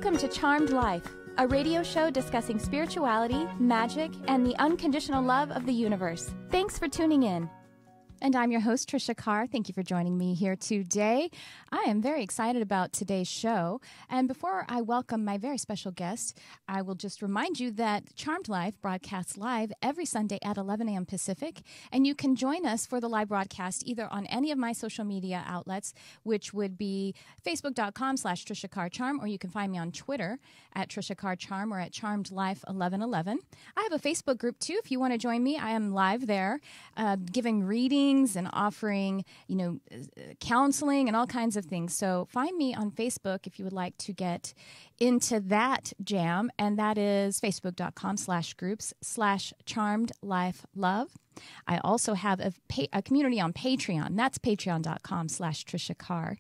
Welcome to Charmed Life, a radio show discussing spirituality, magic, and the unconditional love of the universe. Thanks for tuning in. And I'm your host, Tricia Carr. Thank you for joining me here today. I am very excited about today's show. And before I welcome my very special guest, I will just remind you that Charmed Life broadcasts live every Sunday at 11 a.m. Pacific. And you can join us for the live broadcast either on any of my social media outlets, which would be facebook.com/Tricia Carr Charm, or you can find me on Twitter at Tricia Carr Charm or at Charmed Life 1111. I have a Facebook group too. If you want to join me, I am live there giving readings and offering, counseling and all kinds of things. So find me on Facebook if you would like to get into that jam, and that is facebook.com/groups/charmedlifelove. I also have a community on Patreon. That's patreon.com/Tricia Carr.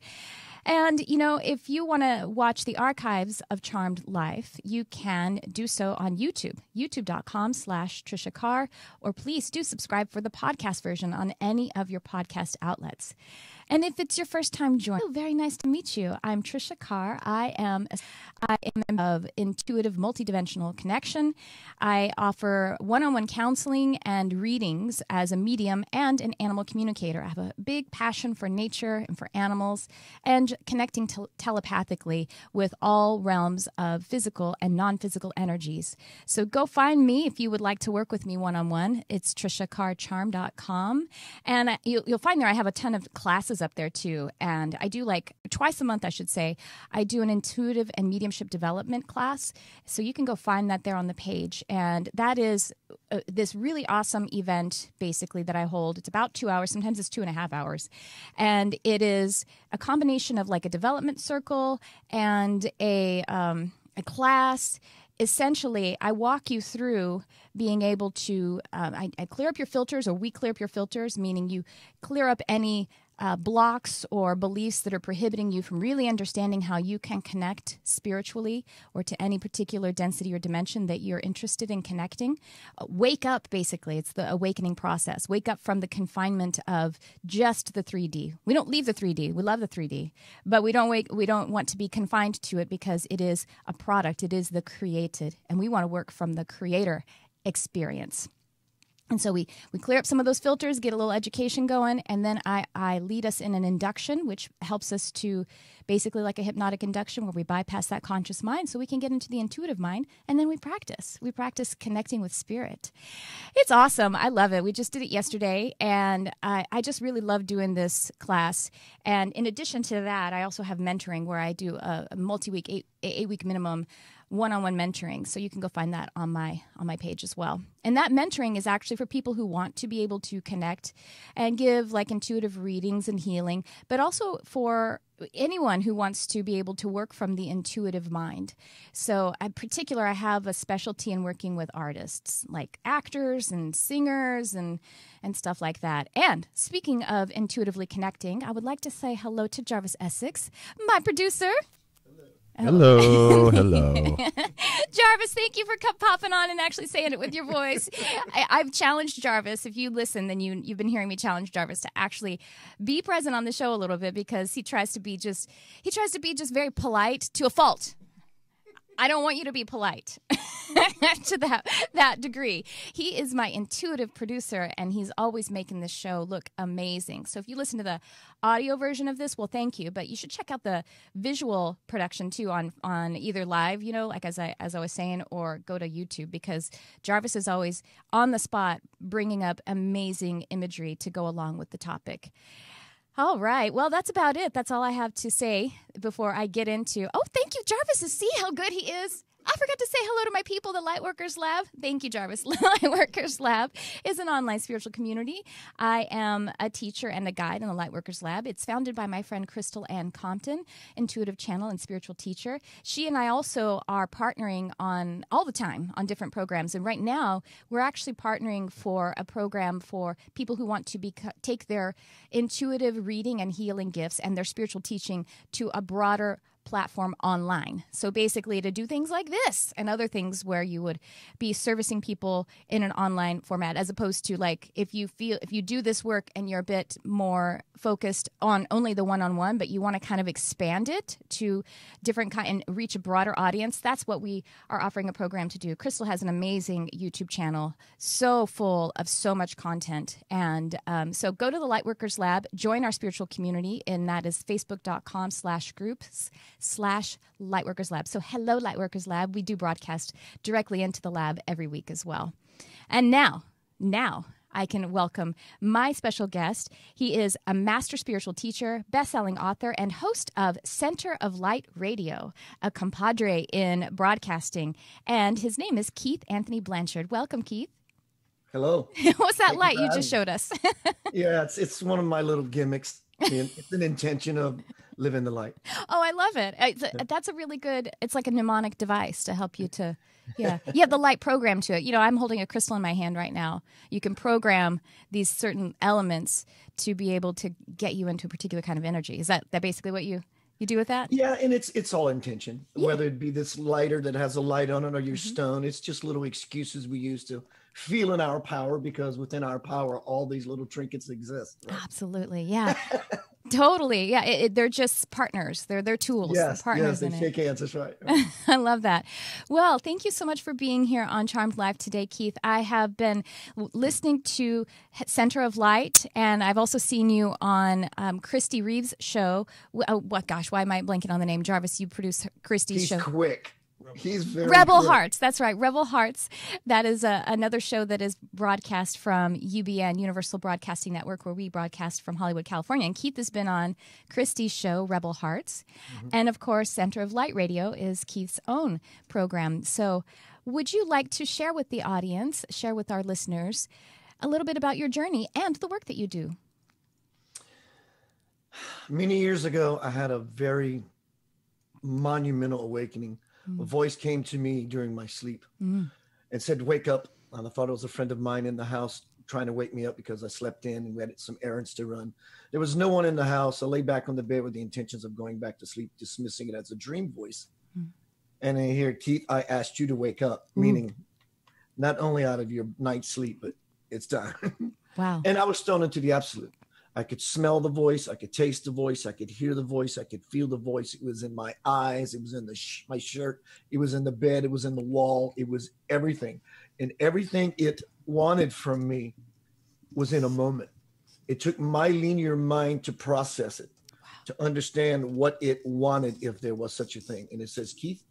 And, if you want to watch the archives of Charmed Life, you can do so on YouTube, youtube.com/Tricia Carr, or please do subscribe for the podcast version on any of your podcast outlets. And if it's your first time joining, very nice to meet you. I'm Tricia Carr. I am of Intuitive Multidimensional Connection. I offer one-on-one counseling and readings as a medium and an animal communicator. I have a big passion for nature and for animals and connecting telepathically with all realms of physical and non-physical energies. So go find me if you would like to work with me one-on-one. It's TriciaCarrCharm.com. And you'll find there I have a ton of classes up there too. And I do twice a month, I should say, I do an intuitive and mediumship development class. So you can go find that there on the page. And that is this really awesome event, basically, that I hold. It's about 2 hours. Sometimes it's 2.5 hours. And it is a combination of like a development circle and a class. Essentially, I walk you through being able to, I clear up your filters, or we clear up your filters, meaning you clear up any blocks or beliefs that are prohibiting you from really understanding how you can connect spiritually or to any particular density or dimension that you're interested in connecting. Wake up, basically. It's the awakening process. Wake up from the confinement of just the 3D. We don't leave the 3D. We love the 3D, but we don't want to be confined to it because it is a product. It is the created, and we want to work from the creator experience. And so we clear up some of those filters, get a little education going, and then I lead us in an induction, which helps us to basically like a hypnotic induction where we bypass that conscious mind so we can get into the intuitive mind, and then we practice. We practice connecting with spirit. It's awesome. I love it. We just did it yesterday, and I just really love doing this class. And in addition to that, I also have mentoring where I do a multi-week, eight-week minimum one-on-one mentoring. So you can go find that on my page as well. And that mentoring is actually for people who want to be able to connect and give like intuitive readings and healing, but also for anyone who wants to be able to work from the intuitive mind. So in particular, I have a specialty in working with artists like actors and singers and stuff like that. And speaking of intuitively connecting, I would like to say hello to Jarvis Essex, my producer. Hello. Jarvis, thank you for popping on and actually saying it with your voice. I've challenged Jarvis. If you listen, then you've been hearing me challenge Jarvis to actually be present on the show a little bit because he tries to be just very polite to a fault. I don't want you to be polite to that degree. He is my intuitive producer, and he's always making this show look amazing. So if you listen to the audio version of this, well, thank you. But you should check out the visual production, too, on either live, like as I was saying, or go to YouTube, because Jarvis is always on the spot bringing up amazing imagery to go along with the topic. All right. Well, that's about it. That's all I have to say before I get into... Oh, thank you, Jarvis. See how good he is? I forgot to say hello to my people, the Lightworkers Lab. Thank you, Jarvis. Lightworkers Lab is an online spiritual community. I am a teacher and a guide in the Lightworkers Lab. It's founded by my friend Crystal Ann Compton, intuitive channel and spiritual teacher. She and I also are partnering on all the time on different programs. And right now, we're actually partnering for a program for people who want to take their intuitive reading and healing gifts and their spiritual teaching to a broader platform online. So basically to do things like this and other things where you would be servicing people in an online format, as opposed to like if you do this work and you're a bit more focused on only the one-on-one, but you want to kind of expand it to different and reach a broader audience. That's what we are offering a program to do. Crystal has an amazing YouTube channel, so full of so much content. And so go to the Lightworkers Lab, join our spiritual community, and that is facebook.com/groups/Lightworkers Lab. So hello, Lightworkers Lab. We do broadcast directly into the lab every week as well. And now I can welcome my special guest. He is a master spiritual teacher, best-selling author, and host of Center of Light Radio, a compadre in broadcasting. And his name is Keith Anthony Blanchard. Welcome, Keith. Hello. What's that light you just showed us? Yeah, it's one of my little gimmicks. It's an intention of living the light. Oh, I love it. That's a really good, it's like a mnemonic device to help you to, you have the light program to it. You know, I'm holding a crystal in my hand right now. You can program these certain elements to be able to get you into a particular kind of energy. Is that basically what you do with that? Yeah, and it's all intention, whether it be this lighter that has a light on it or your stone. It's just little excuses we use to feel in our power, because within our power, all these little trinkets exist. Right? Absolutely. Yeah, totally. Yeah. They're just partners. They're tools. Yes, partners they shake hands. That's right. I love that. Well, thank you so much for being here on Charmed Life today, Keith. I have been listening to Center of Light, and I've also seen you on Christy Reeves' show. Why am I blanking on the name? Jarvis, you produce Christy's show. He's quick. He's very Rebel quick. Hearts. That's right. Rebel Hearts. That is another show that is broadcast from UBN, Universal Broadcasting Network, where we broadcast from Hollywood, California. And Keith has been on Christy's show, Rebel Hearts. And of course, Center of Light Radio is Keith's own program. So would you like to share with the audience, share with our listeners, a little bit about your journey and the work that you do? Many years ago, I had a very monumental awakening. A voice came to me during my sleep and said, "Wake up." And I thought it was a friend of mine in the house trying to wake me up because I slept in and we had some errands to run. There was no one in the house. I lay back on the bed with the intentions of going back to sleep, dismissing it as a dream voice. And I hear, "Keith, I asked you to wake up," meaning not only out of your night's sleep, but it's time. Wow. And I was thrown into the absolute. I could smell the voice. I could taste the voice. I could hear the voice. I could feel the voice. It was in my eyes. It was in my shirt. It was in the bed. It was in the wall. It was everything. And everything it wanted from me was in a moment. It took my linear mind to process it, to understand what it wanted, if there was such a thing. And it says, "Keith,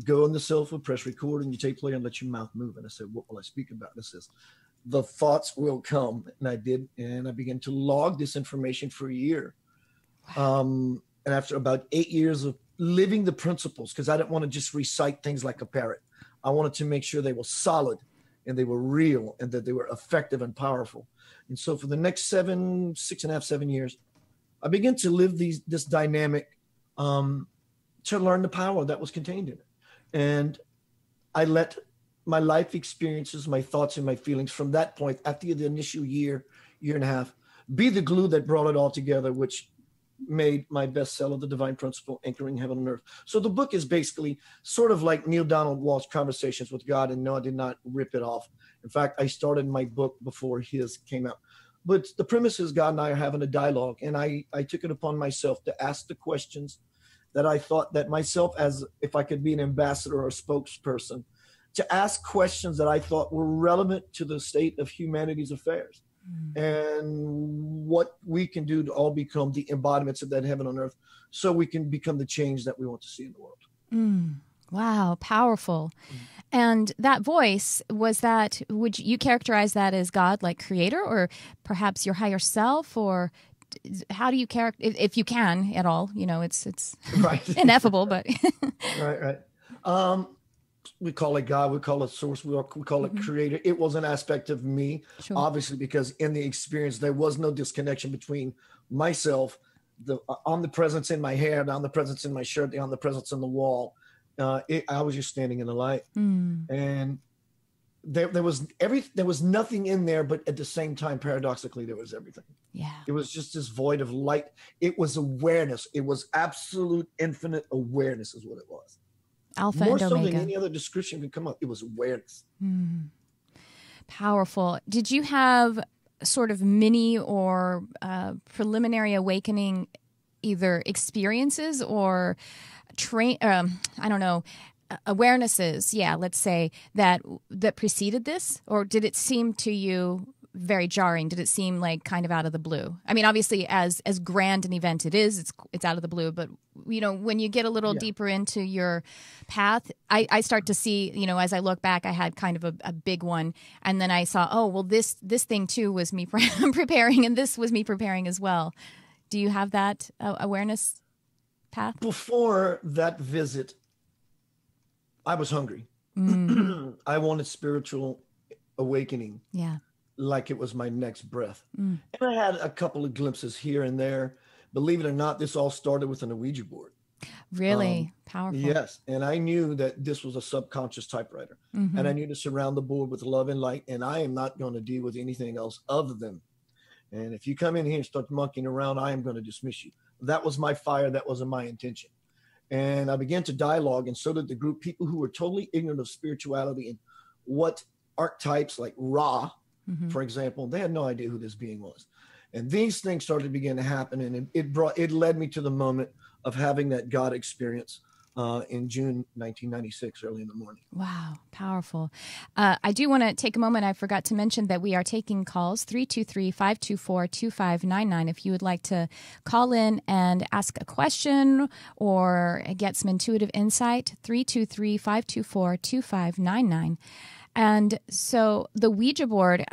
go on the sofa, press record, and you take play and let your mouth move." And I said, "What will I speak about?" And it says, "The thoughts will come." And I did. And I began to log this information for a year. And after about 8 years of living the principles, because I didn't want to just recite things like a parrot. I wanted to make sure they were solid and they were real and that they were effective and powerful. And so for the next 7 years, I began to live this dynamic to learn the power that was contained in it. And I let my life experiences, my thoughts and my feelings from that point, after the initial year and a half, be the glue that brought it all together, which made my bestseller, The Divine Principle, Anchoring Heaven and Earth. So the book is basically sort of like Neil Donald Walsh's Conversations with God. And no, I did not rip it off. In fact, I started my book before his came out. But the premise is God and I are having a dialogue. And I took it upon myself to ask the questions that I thought that myself, as if I could be an ambassador or a spokesperson, to ask questions that I thought were relevant to the state of humanity's affairs and what we can do to all become the embodiments of that heaven on earth, so we can become the change that we want to see in the world. Wow, powerful. And that voice, would you characterize that as God, like creator, or perhaps your higher self, or how do you if you can at all? You know, it's right. ineffable, but right. We call it God, we call it source, we call it creator. It was an aspect of me, obviously, because in the experience, there was no disconnection between myself, the omnipresence in my hair, the omnipresence in my shirt, the omnipresence on the wall. I was just standing in the light. And there was nothing in there, but at the same time, paradoxically, there was everything. Yeah. It was just this void of light. It was awareness. It was absolute infinite awareness is what it was. Alpha More and so Omega. than any other description could come up. It was awareness. Powerful. Did you have sort of mini or preliminary awakening, either experiences or awarenesses, let's say, that preceded this? Or did it seem to you very jarring? Did it seem like kind of out of the blue? I mean, obviously, as grand an event it is, it's out of the blue. But, when you get a little deeper into your path, I start to see, as I look back, I had kind of a big one. And then I saw, oh, well, this thing too was me preparing, and this was me preparing as well. Do you have that awareness path? Before that visit, I was hungry. I wanted spiritual awakening. Yeah. Like it was my next breath. And I had a couple of glimpses here and there. Believe it or not, this all started with an Ouija board. Really powerful. Yes. And I knew that this was a subconscious typewriter. And I knew to surround the board with love and light. And I am not going to deal with anything else other than. And if you come in here and start monkeying around, I am going to dismiss you. That was my fire. That wasn't my intention. And I began to dialogue, and so did the group, people who were totally ignorant of spirituality and what archetypes like Ra, for example, they had no idea who this being was. And these things started to begin to happen, and it led me to the moment of having that God experience in June 1996, early in the morning. Wow, powerful. I do want to take a moment. I forgot to mention that we are taking calls, 323-524-2599. If you would like to call in and ask a question or get some intuitive insight, 323-524-2599. And so the Ouija board,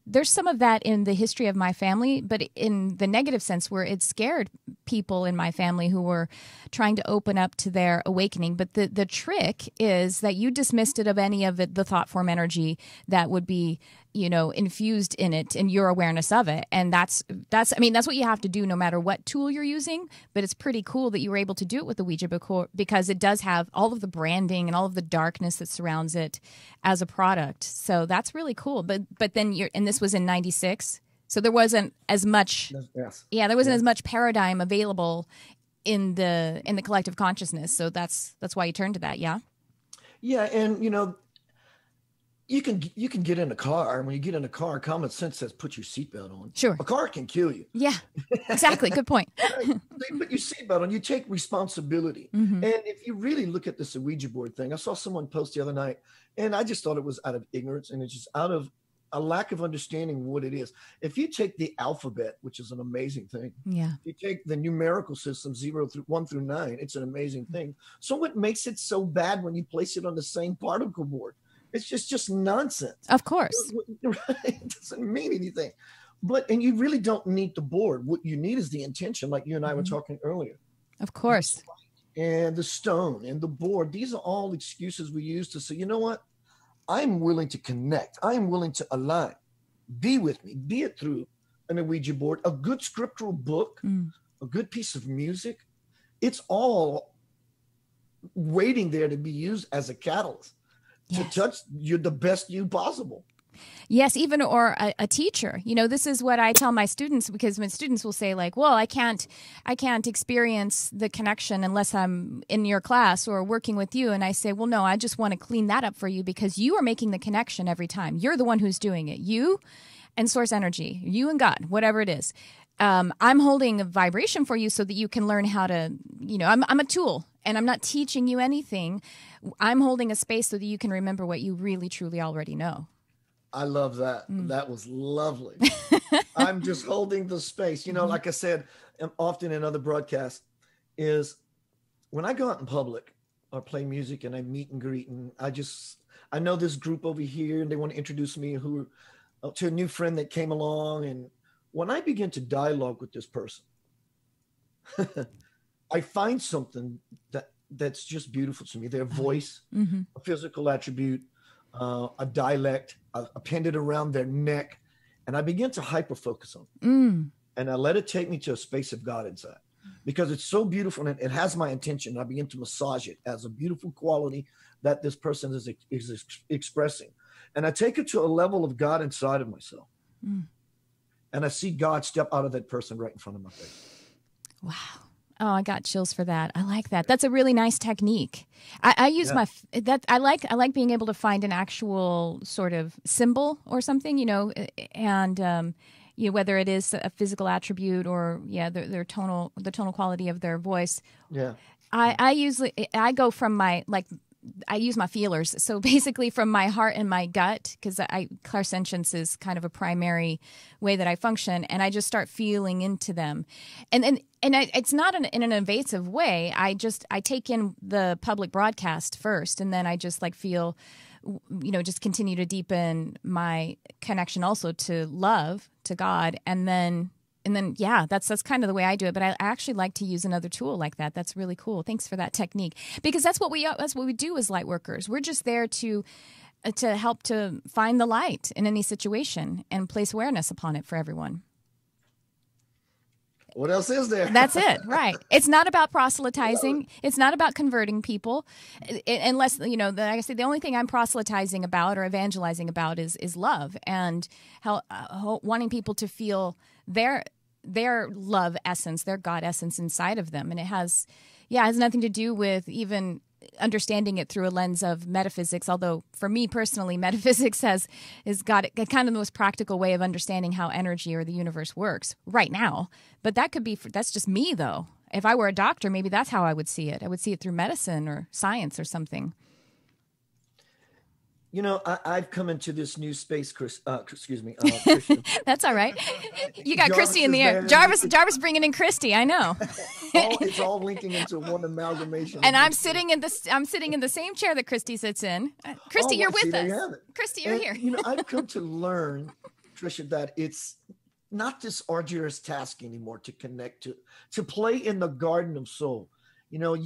there's some of that in the history of my family, but in the negative sense where it scared people in my family who were trying to open up to their awakening. But the trick is that you dismissed it of any of the thought form energy that would be, infused in it and your awareness of it. And that's what you have to do no matter what tool you're using. But it's pretty cool that you were able to do it with the Ouija board because it does have all of the branding and all of the darkness that surrounds it as a product. So that's really cool. But then and this was in 96. So there wasn't as much, there wasn't as much paradigm available in the collective consciousness. So that's why you turned to that. Yeah. Yeah. And, you can get in a car. When you get in a car, common sense says put your seatbelt on. Sure. A car can kill you. Yeah, exactly. Good point. They put your seatbelt on. You take responsibility. And if you really look at this Ouija board thing, I saw someone post the other night, and I just thought it was out of ignorance, and it's just out of a lack of understanding what it is. If you take the alphabet, which is an amazing thing. Yeah. If you take the numerical system 1 through 9, it's an amazing thing. So what makes it so bad when you place it on the same particle board? It's just nonsense. Of course. It doesn't mean anything. And you really don't need the board. What you need is the intention, like you and I were talking earlier. Of course. And the stone and the board. These are all excuses we use to say, you know what? I'm willing to connect. I'm willing to align. Be with me. Be it through an Ouija board, a good scriptural book, a good piece of music. It's all waiting there to be used as a catalyst. To touch you the best you possible. Yes, even or a teacher. This is what I tell my students, because when students will say like, well, I can't experience the connection unless I'm in your class or working with you. And I say, well, no, I just want to clean that up for you because you are making the connection every time. You're the one who's doing it. You and source energy, you and God, whatever it is. I'm holding a vibration for you so that you can learn how to, I'm a tool and I'm not teaching you anything. I'm holding a space so that you can remember what you really, truly already know. I love that. That was lovely. I'm just holding the space. Like I said, often in other broadcasts, is when I go out in public or play music and I meet and greet, and I know this group over here and they want to introduce me to a new friend that came along. And when I begin to dialogue with this person, I find something that's just beautiful to me. Their voice, a physical attribute, a dialect, appended around their neck. And I begin to hyper-focus on it. And I let it take me to a space of God inside because it's so beautiful and it has my attention. I begin to massage it as a beautiful quality that this person is expressing. And I take it to a level of God inside of myself. And I see God step out of that person right in front of my face. Wow. Oh, I got chills for that. I like that. That's a really nice technique. I use I like being able to find an actual sort of symbol or something, and whether it is a physical attribute or the tonal quality of their voice. Yeah. I go from I use my feelers. So basically from my heart and my gut, because clairsentience is kind of a primary way that I function, and I just start feeling into them. And it's not in an invasive way. I take in the public broadcast first, and then I just feel, just continue to deepen my connection also to love, to God, and then that's kind of the way I do it. But I actually like to use another tool like that. That's really cool. Thanks for that technique, because that's what we do as light workers. We're just there to help to find the light in any situation and place awareness upon it for everyone. What else is there? That's it, right? It's not about proselytizing. It's not about converting people, unless like I say, the only thing I'm proselytizing about or evangelizing about is love and wanting people to feel their love essence, their God essence inside of them. And it has nothing to do with even understanding it through a lens of metaphysics. Although for me personally, metaphysics is got kind of the most practical way of understanding how energy or the universe works right now. But that's just me though. If I were a doctor, maybe that's how I would see it. I would see it through medicine or science or something. I've come into this new space, Christian. That's all right. You got Christy in the air. Jarvis bringing in Christy. I know. It's all linking into one amalgamation. And I'm sitting in the same chair that Christy sits in. Christy, you're with us. There you have it. Christy, you're here. I've come to learn, Tricia, that it's not this arduous task anymore to connect to play in the garden of soul.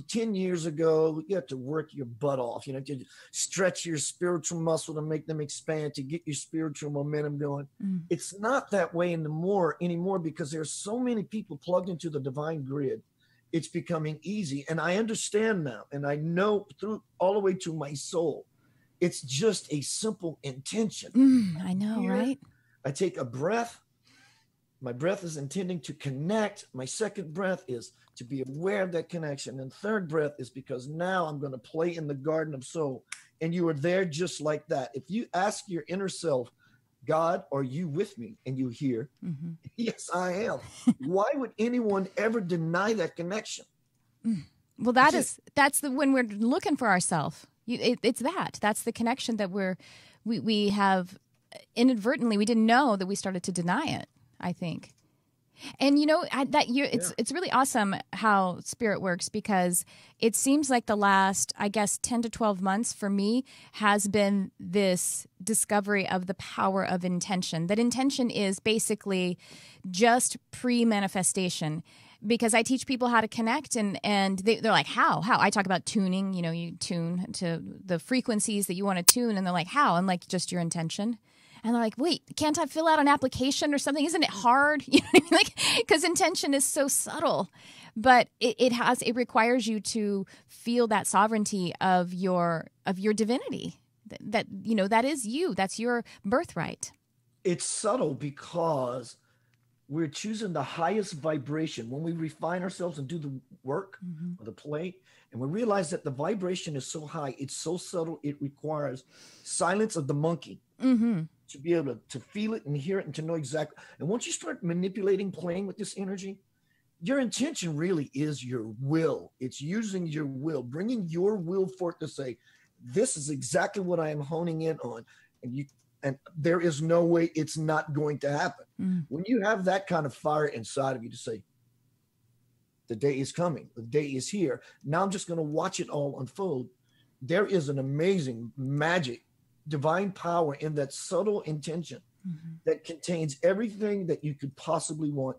10 years ago, you had to work your butt off, to stretch your spiritual muscle to make them expand, to get your spiritual momentum going. It's not that way anymore because there's so many people plugged into the divine grid. It's becoming easy. And I understand now, and I know through all the way to my soul, it's just a simple intention. I know, right? I take a breath. My breath is intending to connect. My second breath is to be aware of that connection. And third breath is because now I'm going to play in the garden of soul. And you are there just like that. If you ask your inner self, God, are you with me? And you hear, yes, I am. Why would anyone ever deny that connection? Well, when we're looking for ourselves, that's the connection that we have inadvertently. We didn't know that we started to deny it, I think. And it's really awesome how spirit works, because it seems like the last, 10 to 12 months for me has been this discovery of the power of intention. That intention is basically just pre-manifestation. Because I teach people how to connect, and they're like, how? I talk about tuning. You tune to the frequencies that you want to tune, and they're like, how? I'm like, just your intention. And they're like, wait, can't I fill out an application or something? Isn't it hard? Because intention is so subtle, but it requires you to feel that sovereignty of your divinity. That is you. That's your birthright. It's subtle because we're choosing the highest vibration when we refine ourselves and do the work or the play. And we realize that the vibration is so high, it's so subtle, it requires silence of the monkey. To be able to feel it and hear it and to know exactly. And once you start manipulating, playing with this energy, your intention really is your will. It's using your will, bringing your will forth to say, this is exactly what I am honing in on. And there is no way it's not going to happen. When you have that kind of fire inside of you to say, the day is coming, the day is here. Now I'm just going to watch it all unfold. There is an amazing magic, divine power in that subtle intention that contains everything that you could possibly want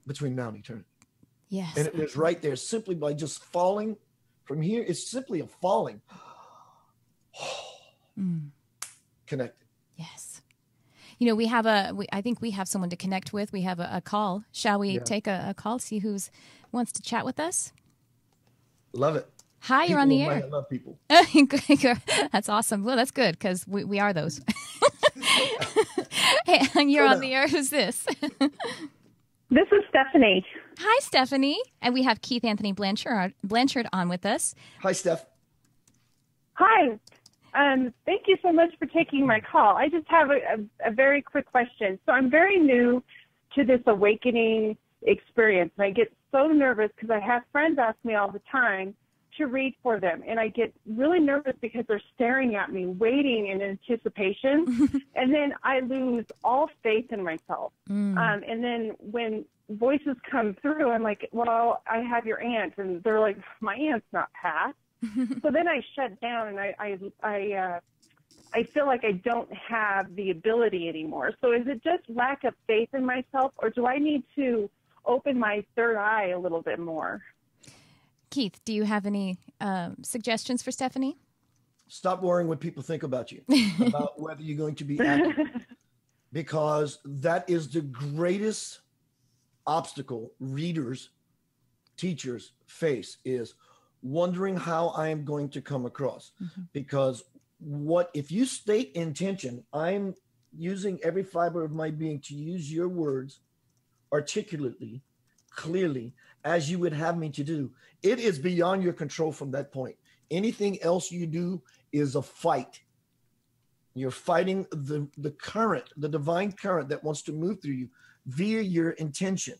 between now and eternity. Yes. And it is right there simply by just falling from here. It's simply a falling. Connected. Yes. I think we have someone to connect with. We have a call. Shall we take a call, see who's wants to chat with us? Love it. Hi, you're People on the of air. light, I love people. That's awesome. Well, that's good because we are those. Hey, you're on the air. Who's this? This is Stephanie. Hi, Stephanie. And we have Keith Anthony Blanchard on with us. Hi, Steph. Hi. Thank you so much for taking my call. I just have a very quick question. So I'm very new to this awakening experience, and I get so nervous because I have friends ask me all the time to read for them, and I get really nervous because they're staring at me, waiting in anticipation, and then I lose all faith in myself. And then when voices come through, I'm like, well, I have your aunt, and they're like, my aunt's not Pat. So then I shut down, and I feel like I don't have the ability anymore. So is it just lack of faith in myself, or do I need to open my third eye a little bit more? Keith, do you have any suggestions for Stephanie? Stop worrying what people think about you, about whether you're going to be accurate, because that is the greatest obstacle readers, teachers face, is wondering how I am going to come across. Because if you state intention, I'm using every fiber of my being to use your words articulately, clearly, as you would have me to do. It is beyond your control from that point. Anything else you do is a fight. You're fighting the current, the divine current that wants to move through you via your intention.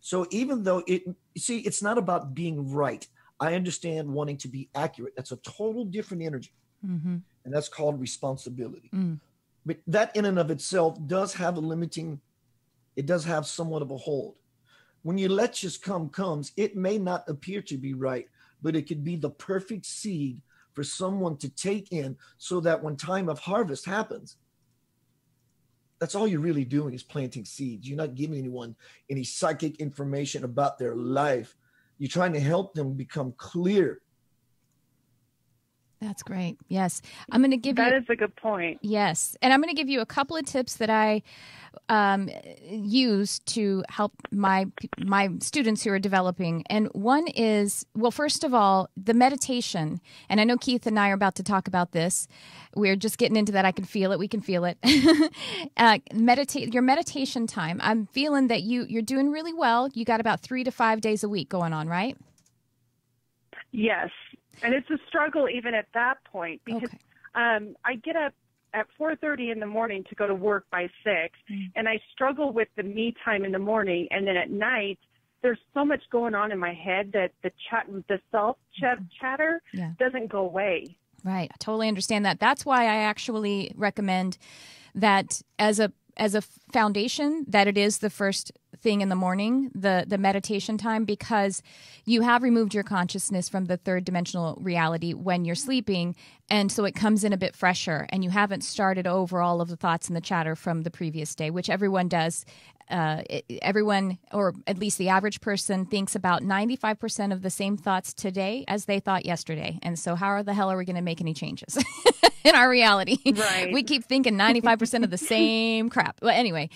So even though it's not about being right. I understand wanting to be accurate. That's a total different energy. And that's called responsibility. But that in and of itself does have it does have somewhat of a hold. When your let just comes, it may not appear to be right, but it could be the perfect seed for someone to take in, so that when time of harvest happens, that's all you're really doing is planting seeds. You're not giving anyone any psychic information about their life. You're trying to help them become clear. That's great. Yes. I'm going to give That is a good point. Yes. And I'm going to give you a couple of tips that I use to help my students who are developing. And one is, well, first of all, the meditation. And I know Keith and I are about to talk about this. We're just getting into that. I can feel it. We can feel it. Your meditation time. I'm feeling that you're doing really well. You got about 3 to 5 days a week going on, right? Yes. And it's a struggle even at that point, because I get up at 4:30 in the morning to go to work by 6, and I struggle with the me time in the morning. And then at night, there's so much going on in my head that the chatter doesn't go away. Right. I totally understand that. That's why I actually recommend that as a foundation, that it is the first thing in the morning, the meditation time, because you have removed your consciousness from the third dimensional reality when you're sleeping. And so it comes in a bit fresher, and you haven't started over all of the thoughts and the chatter from the previous day, which everyone does. Everyone, or at least the average person, thinks about 95% of the same thoughts today as they thought yesterday. And so how the hell are we going to make any changes in our reality? Right. We keep thinking 95% of the same crap. Well, anyway,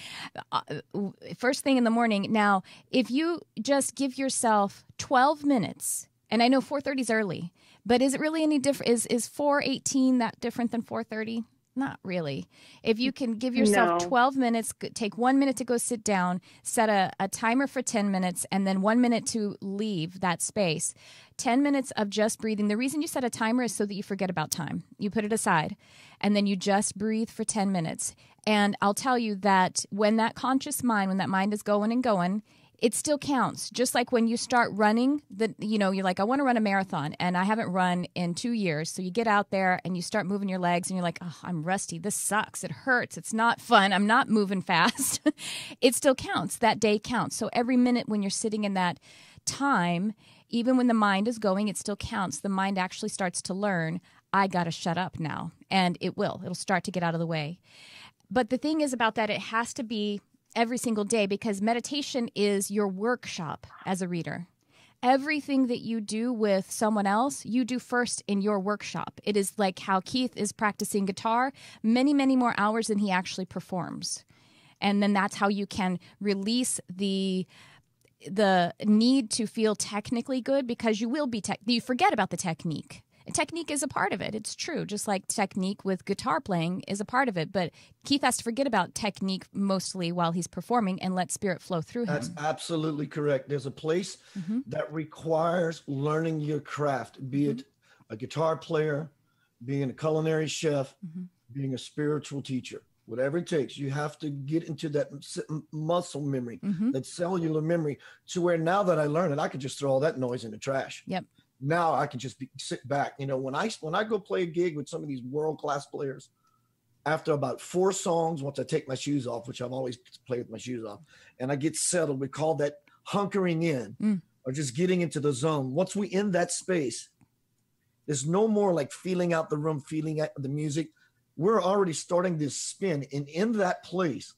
first thing in the morning. Now, if you just give yourself 12 minutes, and I know 4:30 is early, but is it really any different? Is 4:18 that different than 4:30? Not really. If you can give yourself 12 minutes, take 1 minute to go sit down, set a timer for 10 minutes, and then 1 minute to leave that space. 10 minutes of just breathing. The reason you set a timer is so that you forget about time. You put it aside, and then you just breathe for 10 minutes. And I'll tell you that when that conscious mind, when that mind is going and going, it still counts. Just like when you start running, you're like, I want to run a marathon, and I haven't run in 2 years. So you get out there and you start moving your legs, and you're like, oh, I'm rusty. This sucks. It hurts. It's not fun. I'm not moving fast. It still counts. That day counts. So every minute when you're sitting in that time, even when the mind is going, it still counts. The mind actually starts to learn, I got to shut up now. And it will. It'll start to get out of the way. But the thing is about that, it has to be every single day, because meditation is your workshop as a reader. Everything that you do with someone else, you do first in your workshop. It is like how Keith is practicing guitar, many, many more hours than he actually performs. And then that's how you can release the the need to feel technically good, because you will be you forget about the technique. Technique is a part of it. It's true. Just like technique with guitar playing is a part of it. But Keith has to forget about technique mostly while he's performing and let spirit flow through him. That's absolutely correct. There's a place that requires learning your craft, be it a guitar player, being a culinary chef, being a spiritual teacher, whatever it takes. You have to get into that muscle memory, that cellular memory, to where now that I learn it, I can just throw all that noise in the trash. Yep. Now I can just sit back. You know, when I go play a gig with some of these world-class players, after about 4 songs, once I take my shoes off, which I've always played with my shoes off, and I get settled, we call that hunkering in, or just getting into the zone. Once we in that space, there's no more like feeling out the room, feeling out the music. We're already starting this spin, and in that place,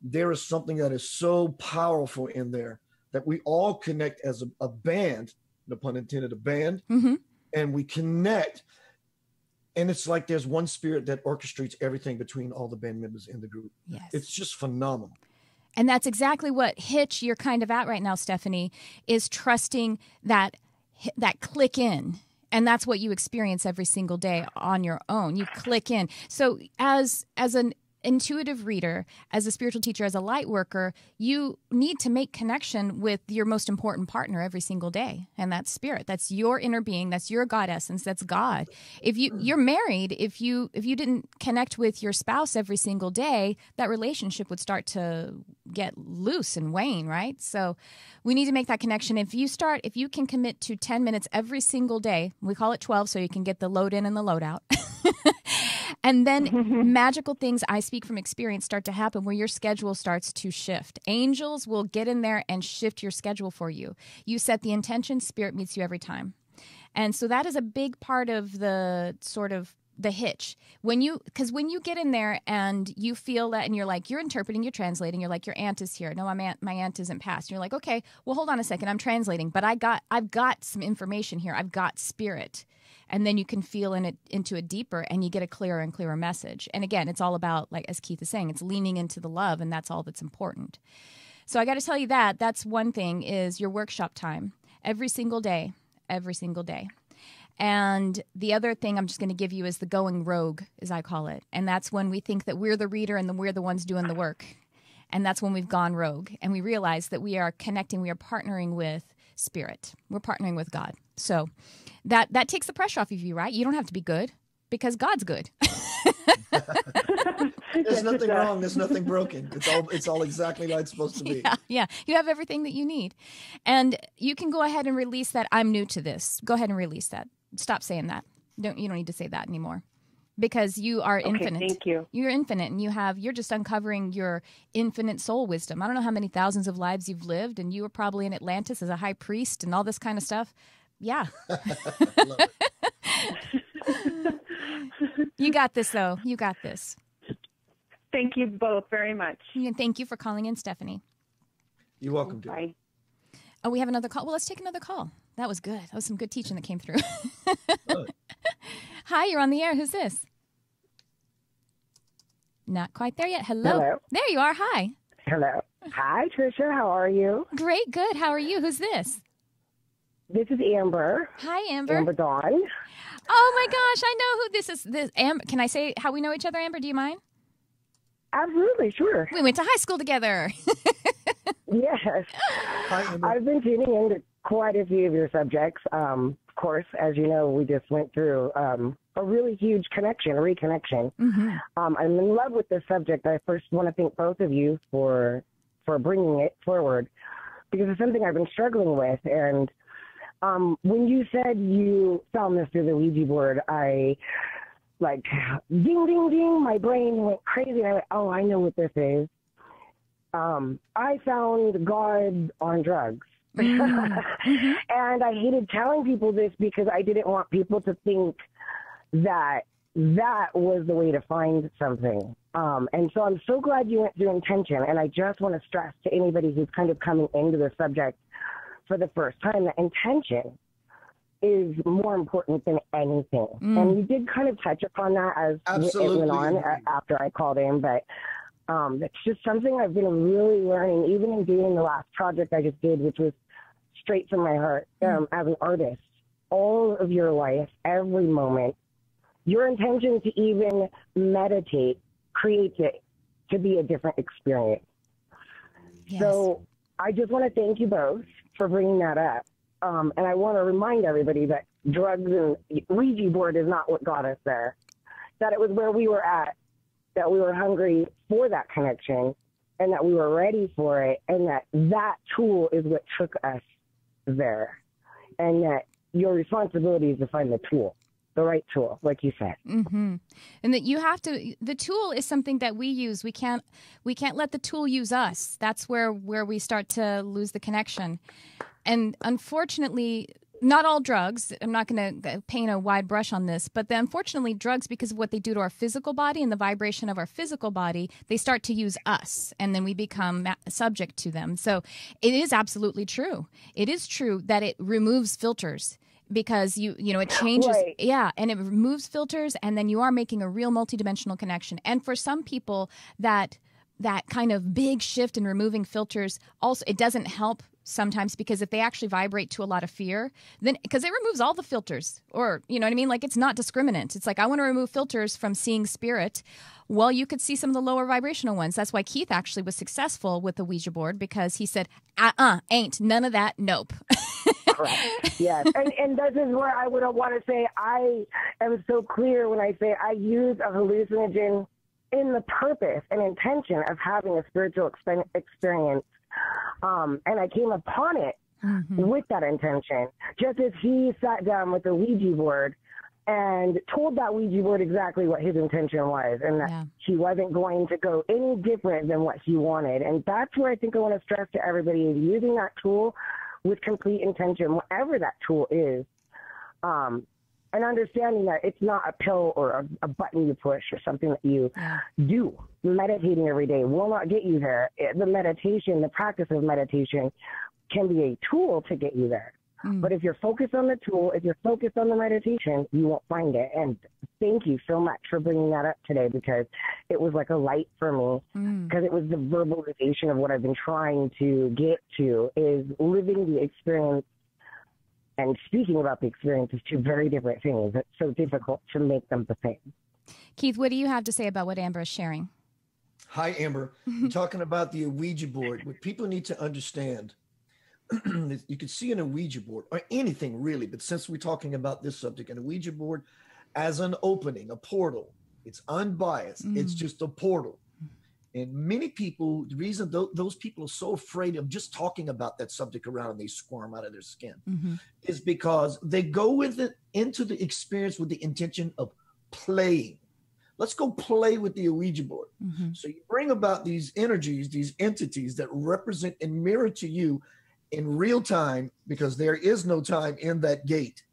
there is something that is so powerful in there that we all connect as a band. No pun intended, a band, and we connect, and it's like there's one spirit that orchestrates everything between all the band members in the group. Yes. It's just phenomenal. And that's exactly what hitch you're kind of at right now, Stephanie, is trusting that click in. And that's what you experience every single day on your own. You click in. So as an intuitive reader, as a spiritual teacher, as a light worker, you need to make connection with your most important partner every single day, and that's spirit. That's your inner being. That's your God essence. That's God. If you're married, if you didn't connect with your spouse every single day, that relationship would start to get loose and wane, right? So we need to make that connection. If you can commit to 10 minutes every single day, we call it 12 so you can get the load in and the load out. And then magical things, I speak from experience, start to happen where your schedule starts to shift. Angels will get in there and shift your schedule for you. You set the intention, spirit meets you every time. And so that is a big part of the sort of the hitch. Because when you get in there and you feel that, and you're like, you're interpreting, you're translating, you're like, your aunt is here. No, my aunt isn't passed. And you're like, okay, well, hold on a second. I'm translating, but I've got some information here. I've got spirit. And then you can feel into it deeper, and you get a clearer and clearer message. And again, it's all about, like as Keith is saying, it's leaning into the love, and that's all that's important. So I got to tell you that's one thing, is your workshop time every single day. And the other thing I'm just going to give you is the going rogue, as I call it. And that's when we think that we're the reader and we're the ones doing the work. And that's when we've gone rogue, and we realize that we are connecting, we are partnering with spirit. We're partnering with God. So that takes the pressure off of you, right? You don't have to be good, because God's good. There's nothing wrong. There's nothing broken. It's all exactly like it's supposed to be. Yeah. You have everything that you need. And you can go ahead and release that. I'm new to this. Go ahead and release that. Stop saying that. You don't need to say that anymore. Because you are infinite. Thank you. You're infinite, and you're just uncovering your infinite soul wisdom. I don't know how many thousands of lives you've lived, and you were probably in Atlantis as a high priest and all this kind of stuff. Yeah. Love it. You got this, though. You got this. Thank you both very much. And thank you for calling in, Stephanie. You're welcome, dear. Bye. Oh, we have another call. Well, let's take another call. That was good. That was some good teaching that came through. Hi, you're on the air. Who's this? Not quite there yet. Hello. There you are. Hi. Hello. Hi, Tricia. How are you? Great. Good. How are you? Who's this? This is Amber. Hi, Amber. Amber Dawn. Oh, my gosh. I know who this is. Amber. Can I say how we know each other, Amber? Do you mind? Absolutely, sure. We went to high school together. Yes. Hi, Amber. I've been tuning into quite a few of your subjects. Of course, as you know, we just went through a really huge reconnection. Mm-hmm. I'm in love with this subject. I first want to thank both of you for bringing it forward, because it's something I've been struggling with. And when you said you found this through the Ouija board, I like ding, ding, ding. My brain went crazy. And I went, oh, I know what this is. I found God on drugs. Mm-hmm. And I hated telling people this because I didn't want people to think that was the way to find something. And so I'm so glad you went through intention. And I just want to stress to anybody who's kind of coming into the subject for the first time that intention is more important than anything. And you did kind of touch upon that as it went on after I called in, but That's just something I've been really learning, even in doing the last project I just did, which was straight from my heart. As an artist, all of your life, every moment, your intention to even meditate creates it to be a different experience. Yes. So I just want to thank you both for bringing that up. And I want to remind everybody that drugs and Ouija board is not what got us there, that it was where we were at, that we were hungry for that connection, and that we were ready for it, and that tool is what took us there, and that your responsibility is to find the tool, the right tool, like you said. Mm-hmm. And that you have to, the tool is something that we use. We can't let the tool use us. That's where we start to lose the connection. And unfortunately, not all drugs, I'm not going to paint a wide brush on this, but unfortunately drugs, because of what they do to our physical body and the vibration of our physical body, they start to use us, and then we become subject to them. So it is absolutely true. It is true that it removes filters, because you know it changes, right. Yeah, and it removes filters, and then you are making a real multidimensional connection. And for some people, that kind of big shift in removing filters, also it doesn't help sometimes, because if they actually vibrate to a lot of fear, then because it removes all the filters, or you know what I mean, like it's not discriminant. It's like, I want to remove filters from seeing spirit. Well, you could see some of the lower vibrational ones. That's why Keith actually was successful with the Ouija board, because he said, ain't none of that, nope. Correct. Yes. And this is where I would want to say I am so clear when I say I use a hallucinogen in the purpose and intention of having a spiritual experience. And I came upon it with that intention, just as he sat down with the Ouija board and told that Ouija board exactly what his intention was, and that he wasn't going to go any different than what he wanted. And that's where I think I want to stress to everybody, is using that tool with complete intention, whatever that tool is, and understanding that it's not a pill or a button you push or something that you do. Meditating every day will not get you there. The meditation, the practice of meditation can be a tool to get you there. But if you're focused on the tool, if you're focused on the meditation, you won't find it. And thank you so much for bringing that up today, because it was like a light for me, because it was the verbalization of what I've been trying to get to, is living the experience and speaking about the experience is two very different things. It's so difficult to make them the same. Keith, what do you have to say about what Amber is sharing? Hi, Amber. You're talking about the Ouija board. What people need to understand, you can see in a Ouija board, or anything really, but since we're talking about this subject, an Ouija board as an opening, a portal. It's unbiased. It's just a portal. And many people, the reason those people are so afraid of just talking about that subject around and they squirm out of their skin is because they go with it into the experience with the intention of playing. Let's go play with the Ouija board. So you bring about these energies, these entities that represent and mirror to you in real time, because there is no time in that gate.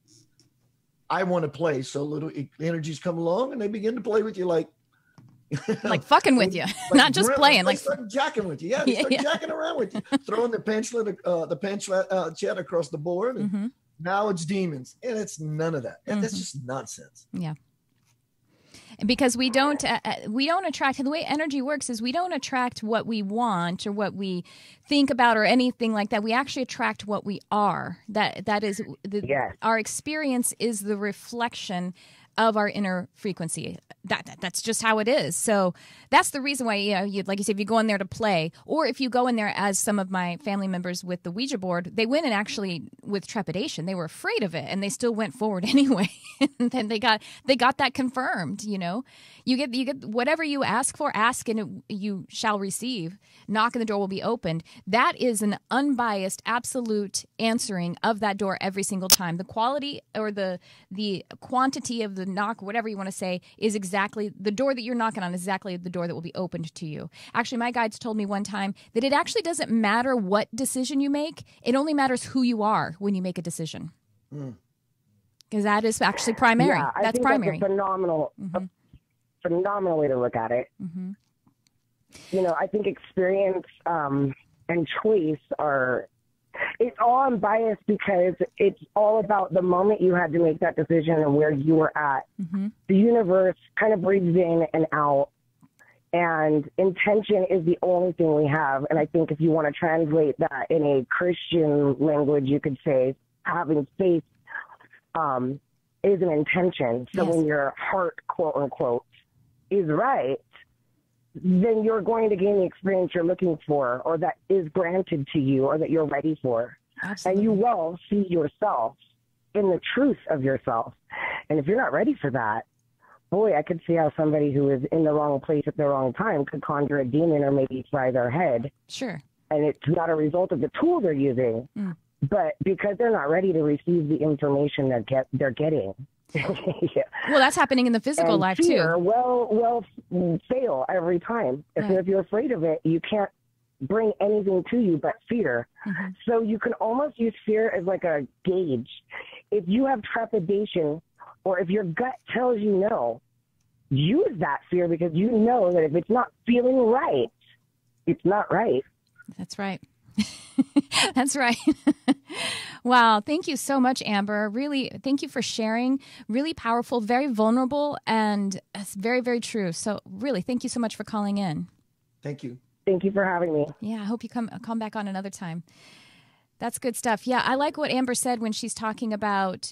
I want to play. So little energies come along and they begin to play with you like fucking with you, like not just playing, like start jacking with you. Yeah, they start jacking around with you, throwing the planchette across the board. And now it's demons, and it's none of that. That's just nonsense. Yeah. Because we don't attract, the way energy works is we don't attract what we want or what we think about or anything like that. We actually attract what we are. That is our experience is the reflection of our inner frequency. That's just how it is. So that's the reason why, like you said, if you go in there to play, or if you go in there as some of my family members with the Ouija board, they went in actually with trepidation. They were afraid of it, and they still went forward anyway. And then they got that confirmed. You get whatever you ask for, ask and you shall receive. Knock and the door will be opened. That is an unbiased, absolute answering of that door every single time. The quality or the quantity of the knock, whatever you want to say, is exactly the door that you're knocking on, is exactly the door that will be opened to you. Actually, my guides told me one time that it actually doesn't matter what decision you make. It only matters who you are when you make a decision. Because that is actually primary. Yeah, that's primary. That's a phenomenal way to look at it. I think experience and choice it's all unbiased, because it's all about the moment you had to make that decision and where you were at. The universe kind of breathes in and out And intention is the only thing we have. And I think if you want to translate that in a Christian language, you could say having faith is an intention. So Yes. when your heart, quote unquote, is right, then you're going to gain the experience you're looking for, or that is granted to you, or that you're ready for. Absolutely. And you will see yourself in the truth of yourself. And if you're not ready for that, boy, I could see how somebody who is in the wrong place at the wrong time could conjure a demon or maybe fry their head. Sure. And it's not a result of the tool they're using, but because they're not ready to receive the information they're getting. Yeah. Well, that's happening in the physical And life fear too. will fail every time. Right. If you're afraid of it, you can't bring anything to you but fear. So you can almost use fear as like a gauge. If you have trepidation, or if your gut tells you no, use that fear, because you know that if it's not feeling right, it's not right. That's right. That's right. Wow. Thank you so much, Amber. Really, thank you for sharing. Really powerful, very vulnerable, and it's very, very true. So really, thank you so much for calling in. Thank you. Thank you for having me. Yeah, I hope you come back on another time. That's good stuff. Yeah, I like what Amber said when she's talking about,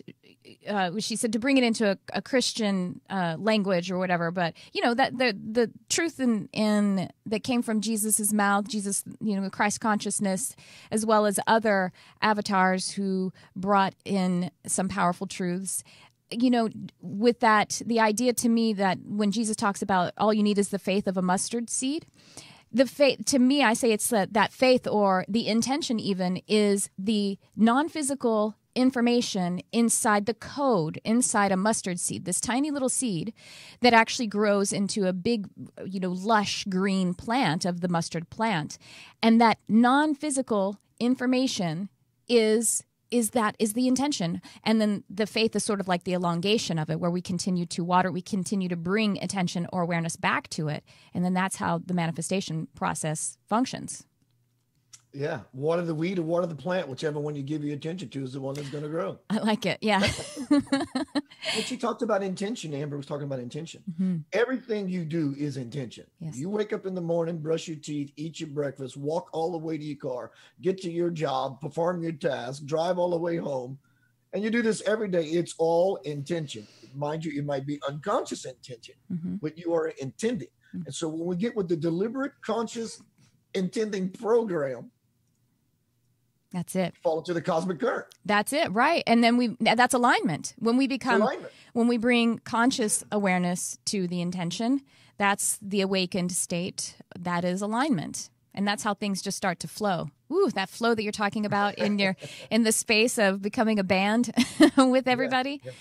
she said to bring it into a Christian language or whatever. But, you know, that the truth in that came from Jesus's mouth, Jesus, you know, Christ consciousness, as well as other avatars who brought in some powerful truths. You know, with that, the idea to me that when Jesus talks about all you need is the faith of a mustard seed, the faith, to me, I say it's that faith, or the intention even, is the non-physical information inside the code, inside a mustard seed, this tiny little seed that actually grows into a big, you know, lush green plant of the mustard plant. And that non-physical information is the intention. And then the faith is sort of like the elongation of it, where we continue to water, we continue to bring attention or awareness back to it. And then that's how the manifestation process functions. Yeah. Water the weed or water the plant, whichever one you give your attention to is the one that's going to grow. I like it. Yeah. When she talked about intention, Amber was talking about intention. Everything you do is intention. Yes. You wake up in the morning, brush your teeth, eat your breakfast, walk all the way to your car, get to your job, perform your task, drive all the way home. And you do this every day. It's all intention. Mind you, it might be unconscious intention, but you are intending. And so when we get with the deliberate, conscious, intending program, That's it. fall into the cosmic current. That's it. Right. And then that's alignment. When we become, when we bring conscious awareness to the intention, that's the awakened state. That is alignment. And that's how things just start to flow. Ooh, that flow that you're talking about in the space of becoming a band with everybody. Yeah.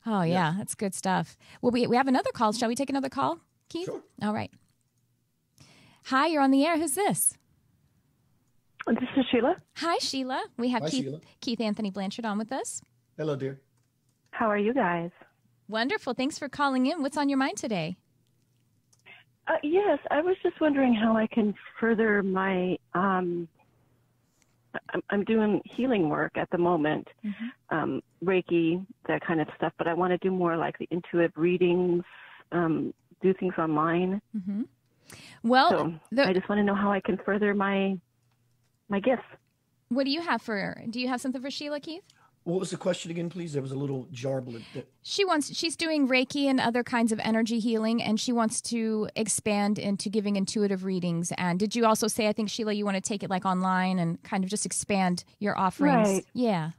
Oh yeah, that's good stuff. Well, we have another call. Shall we take another call, Keith? Sure. All right. Hi, you're on the air. Who's this? This is Sheila. Hi, Sheila. We have Hi, Sheila. Keith Anthony Blanchard on with us. Hello, dear. How are you guys? Wonderful. Thanks for calling in. What's on your mind today? Yes, I was just wondering how I can further my, I'm doing healing work at the moment, Reiki, that kind of stuff, but I want to do more like the intuitive readings, do things online. Well, So I just want to know how I can further my gifts. what do you have something for Sheila, Keith? What was the question again, please? There was a little jarble. She's doing Reiki and other kinds of energy healing, and she wants to expand into giving intuitive readings. And did you also say, I think, Sheila, you want to take it like online and kind of just expand your offerings? Right. Yeah.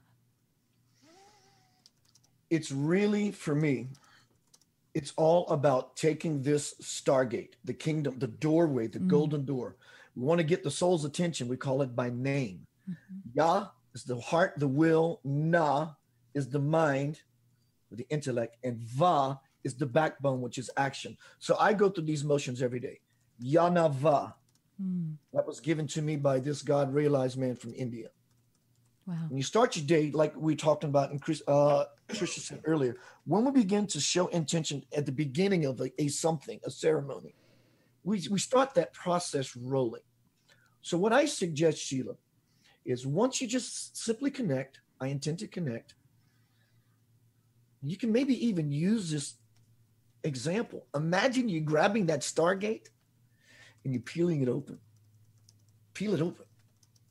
It's really, for me, it's all about taking this Stargate, the kingdom, the doorway, the golden door. We want to get the soul's attention. We call it by name. Yah is the heart, the will. Na is the mind, the intellect. And Va is the backbone, which is action. So I go through these motions every day. Yana Va. That was given to me by this God realized man from India. Wow. When you start your day, like we talked about, and Tricia said earlier, when we begin to show intention at the beginning of a ceremony, we start that process rolling. So what I suggest, Sheila, is once you just simply connect, I intend to connect, you can maybe even use this example. Imagine you grabbing that Stargate and you're peeling it open. Peel it open.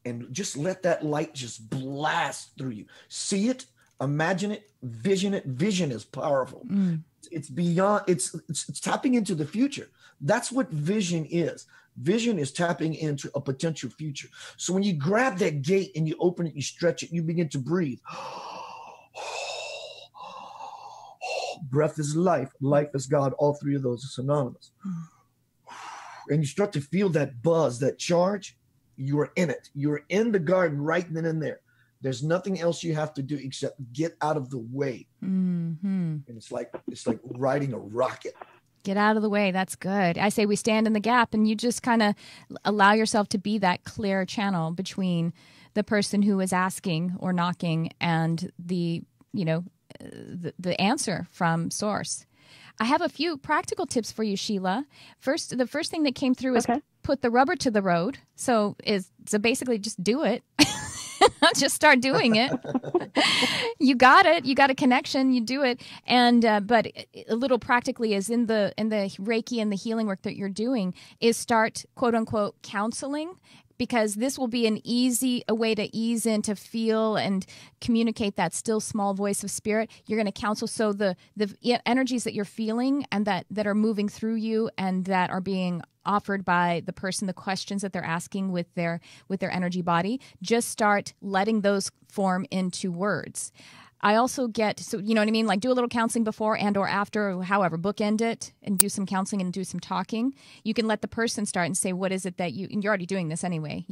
And just let that light just blast through you. See it, imagine it, vision it. Vision is powerful. It's beyond, it's tapping into the future. That's what vision is. Vision is tapping into a potential future. So when you grab that gate and you open it, you stretch it, you begin to breathe. Breath is life. Life is God. All three of those are synonymous. And you start to feel that buzz, that charge. You're in it. You're in the garden right then and there. There's nothing else you have to do except get out of the way. And it's like riding a rocket. Get out of the way. That's good. I say we stand in the gap, and you just kind of allow yourself to be that clear channel between the person who is asking or knocking and the answer from source. I have a few practical tips for you, Sheila. The first thing that came through is put the rubber to the road. So basically just do it. Just start doing it. You got it. You got a connection. You do it. And but a little practically is in the Reiki and the healing work that you're doing is start quote unquote counseling, because this will be a way to ease in, to feel and communicate that still small voice of spirit. You're going to counsel. So the energies that you're feeling and that are moving through you and that are being offered by the person, the questions that they're asking with their energy body, just start letting those form into words. I also so you know what I mean? Like do a little counseling before and or after, or however, bookend it and do some counseling and do some talking. You can let the person start and say, what is it that and you're already doing this anyway,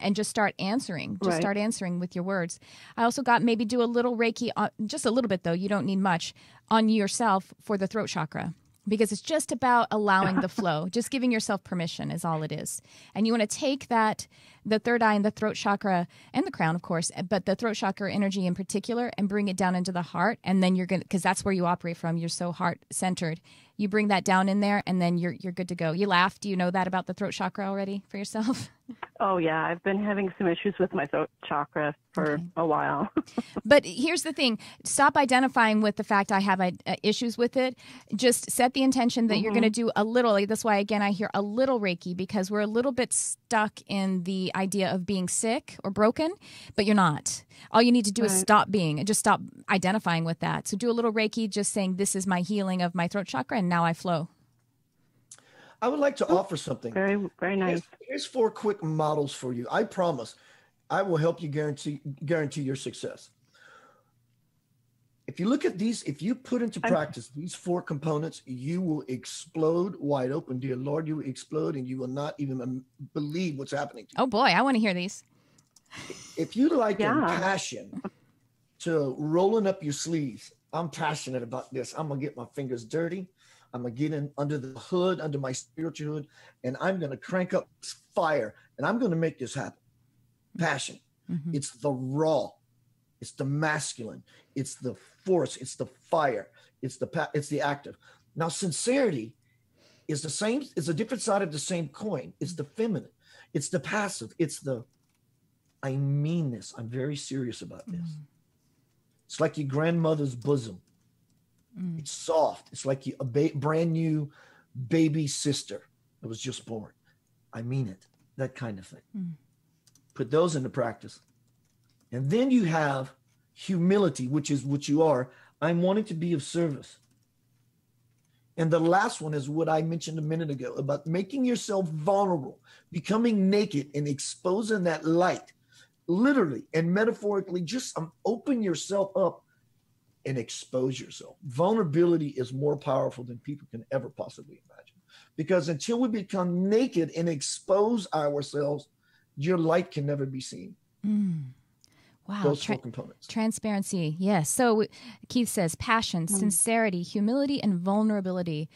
and just start answering. Just start answering with your words. I also got maybe do a little Reiki, just a little bit though, you don't need much, on yourself for the throat chakra. Because it's just about allowing the flow, just giving yourself permission is all it is. And you want to take the third eye and the throat chakra and the crown, of course, but the throat chakra energy in particular, and bring it down into the heart. And then because that's where you operate from. You're so heart centered. You bring that down in there, and then you're good to go. You laugh. Do you know that about the throat chakra already for yourself? Oh, yeah. I've been having some issues with my throat chakra for a while. But here's the thing. Stop identifying with the fact I have issues with it. Just set the intention that you're going to do a little. That's why, again, I hear a little Reiki, because we're a little bit stuck in the idea of being sick or broken, but you're not. All you need to do is stop identifying with that. So do a little Reiki, just saying, this is my healing of my throat chakra, and now I flow. I would like to offer something. Very, very nice. Here's 4 quick models for you. I promise I will help you guarantee your success. If you look at these, if you put into practice these 4 components, you will explode wide open. Dear Lord, you will explode and you will not even believe what's happening to you. Oh boy, I want to hear these. If you like passion to rolling up your sleeves, I'm passionate about this. I'm going to get my fingers dirty. I'm going to get in under the hood, under my spiritual hood, and I'm going to crank up fire, and I'm going to make this happen. Passion. It's the raw. It's the masculine. It's the force. It's the fire. It's the active. Now, sincerity is the same. It's a different side of the same coin. It's the feminine. It's the passive. It's the, I mean this. I'm very serious about this. It's like your grandmother's bosom. It's soft. It's like a brand new baby sister that was just born. I mean it. That kind of thing. Put those into practice. And then you have humility, which is what you are. I'm wanting to be of service. And the last one is what I mentioned a minute ago about making yourself vulnerable, becoming naked and exposing that light, literally and metaphorically. Just open yourself up and expose yourself. Vulnerability is more powerful than people can ever possibly imagine. Because until we become naked and expose ourselves, your light can never be seen. Wow. Those 4 components. Transparency. Yes. So Keith says passion, sincerity, humility, and vulnerability.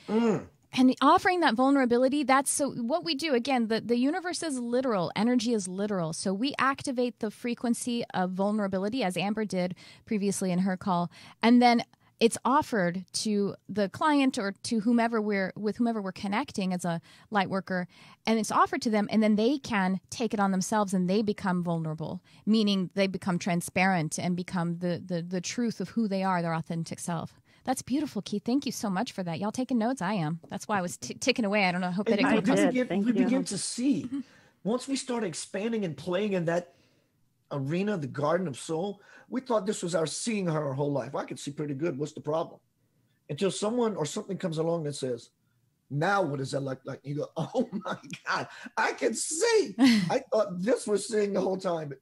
And offering that vulnerability, that's so what we do. Again, the universe is literal. Energy is literal. So we activate the frequency of vulnerability, as Amber did previously in her call. And then it's offered to the client or to whomever we're connecting as a light worker. And it's offered to them, and then they can take it on themselves and they become vulnerable, meaning they become transparent and become the truth of who they are, their authentic self. That's beautiful, Keith. Thank you so much for that. Y'all taking notes? I am. That's why I was ticking away. I don't know. I hope that we begin to see, once we start expanding and playing in that arena, the garden of soul, we thought this was our seeing her whole life. I could see pretty good. What's the problem? Until someone or something comes along that says, now what does that look like? You go, oh my God, I can see. I thought this was seeing the whole time. But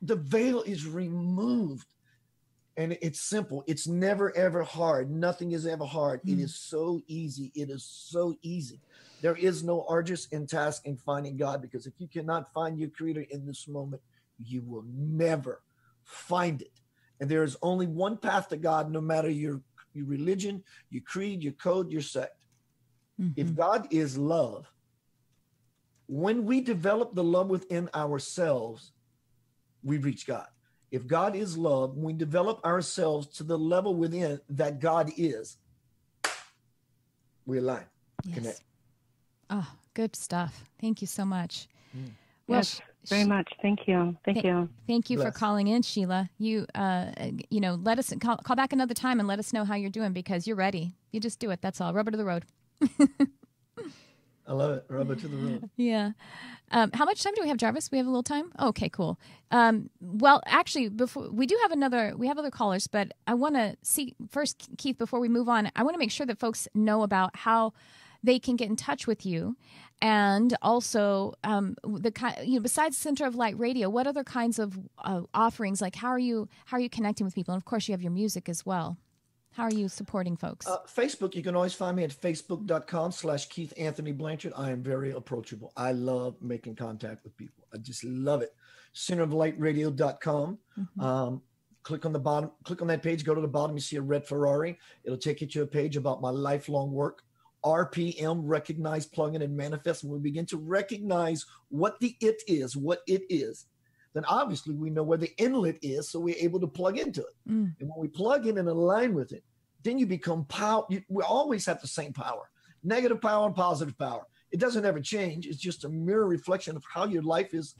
the veil is removed. And it's simple. It's never, ever hard. Nothing is ever hard. It is so easy. It is so easy. There is no arduous task in finding God, because if you cannot find your creator in this moment, you will never find it. And there is only one path to God, no matter your religion, your creed, your code, your sect. If God is love, when we develop the love within ourselves, we reach God. If God is love, when we develop ourselves to the level within that God is, we align, connect. Oh, good stuff. Thank you so much. Well, yes, very much. Thank you. Thank you. Thank you for calling in, Sheila. You, let us call back another time and let us know how you're doing, because you're ready. You just do it. That's all. Rubber to the road. I love it. Rubber to the road. Yeah. How much time do we have, Jarvis? We have a little time? Okay, cool. Well, actually, before we have other callers, but I want to see first, Keith, before we move on, I want to make sure that folks know about how they can get in touch with you, and also besides Center of Light Radio, what other kinds of offerings? Like, how are you connecting with people? And of course, you have your music as well. How are you supporting folks? Facebook, you can always find me at facebook.com/Keith Anthony Blanchard. I am very approachable. I love making contact with people. I just love it. centeroflightradio.com. Click on the bottom, click on that page, go to the bottom, you see a red Ferrari. It'll take you to a page about my lifelong work. RPM, recognize, plug in, and manifest. When we begin to recognize what the it is, then obviously we know where the inlet is, so we're able to plug into it. And when we plug in and align with it, then you become power. We always have the same power, negative power and positive power. It doesn't ever change. It's just a mirror reflection of how your life is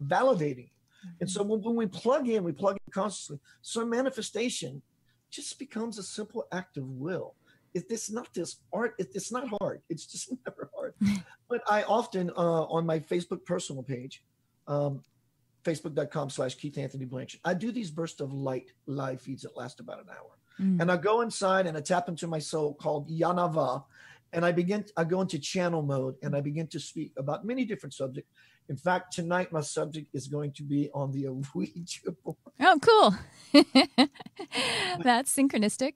validating. And so when we plug in consciously. So manifestation just becomes a simple act of will. It's not this art. It's not hard. It's just never hard. But I often, on my Facebook personal page, facebook.com/Keith Anthony Blanchard, I do these bursts of light live feeds that last about an hour. And I go inside and I tap into my soul called Yanava. And I go into channel mode and I begin to speak about many different subjects. In fact, tonight, my subject is going to be on the Ouija board. Oh, cool. That's synchronistic.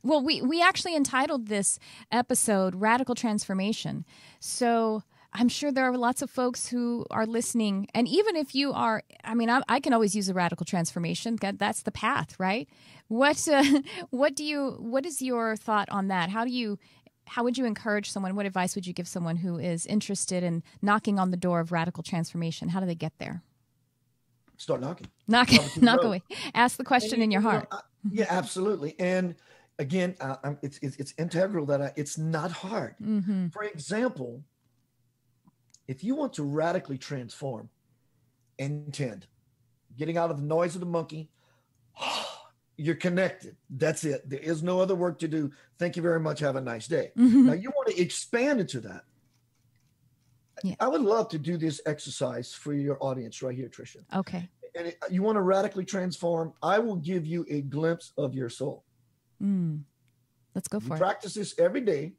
Well, we actually entitled this episode Radical Transformation. So I'm sure there are lots of folks who are listening. And even if you are, I can always use a radical transformation. That's the path, right? What is your thought on that? How would you encourage someone? What advice would you give someone who is interested in knocking on the door of radical transformation? How do they get there? Start knocking. Knock away. Ask the question in your heart. Yeah, absolutely. And again, it's integral that it's not hard. For example, if you want to radically transform, intend, getting out of the noise of the monkey, you're connected. That's it. There is no other work to do. Thank you very much. Have a nice day. Now you want to expand into that. Yeah. I would love to do this exercise for your audience right here, Tricia. Okay. And you want to radically transform, I will give you a glimpse of your soul. Let's go for it. Practice this every day.